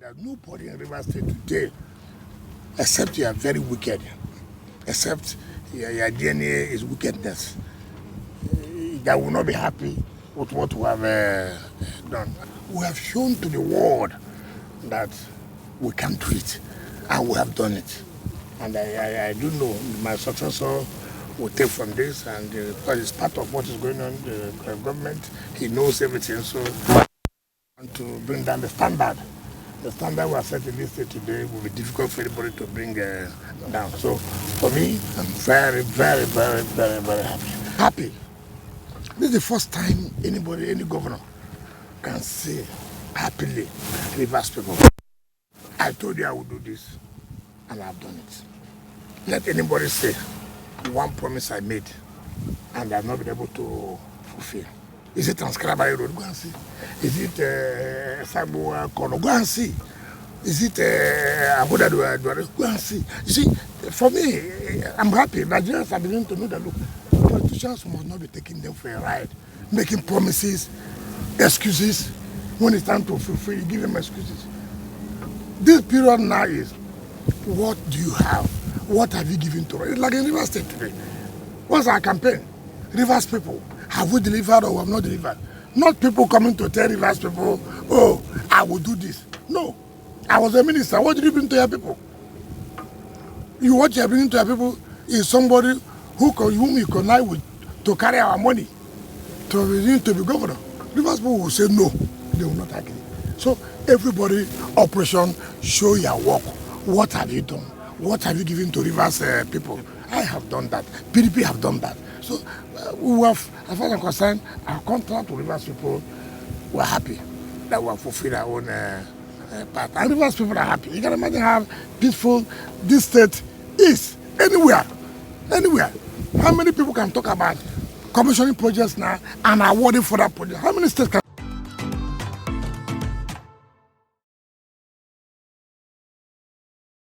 There's nobody in Rivers State today, except you are very wicked, except your DNA is wickedness, that will not be happy with what we have done. We have shown to the world that we can do it, and we have done it. And I do know my successor will take from this, and because it's part of what is going on in the government, he knows everything. So I want to bring down the standard. The standard we are set in this state today will be difficult for anybody to bring down. So for me, I'm very, very, very, very, very happy. Happy. This is the first time anybody, any governor, can say happily, Rivers people, I told you I would do this, and I've done it. Let anybody say one promise I made and I've not been able to fulfill. Is it Transcriber Road? Go and see. Is it Sabo Kono? Go and see. Is it Abuda Duare? Go and see. You see, for me, I'm happy. Nigerians are beginning to know that, look, politicians must not be taking them for a ride, making promises, excuses. When it's time to fulfill, you give them excuses. This period now is, what do you have? What have you given to us? It's like in Rivers State today. What's our campaign? Rivers people, have we delivered or we have not delivered? Not people coming to tell Rivers people, oh, I will do this. No. I was a minister. What did you bring to your people? What you are bringing to your people is somebody whom you connive with to carry our money to be governor. Rivers people will say no. They will not agree. So everybody, operation, show your work. What have you done? What have you given to Rivers people? I have done that. PDP have done that. So we have, as far as I'm concerned, our contract to Rivers people, we're happy that we have fulfilled our own part. And Rivers people are happy. You can imagine how peaceful this state is. Anywhere. Anywhere. How many people can talk about commissioning projects now and awarding for that project? How many states can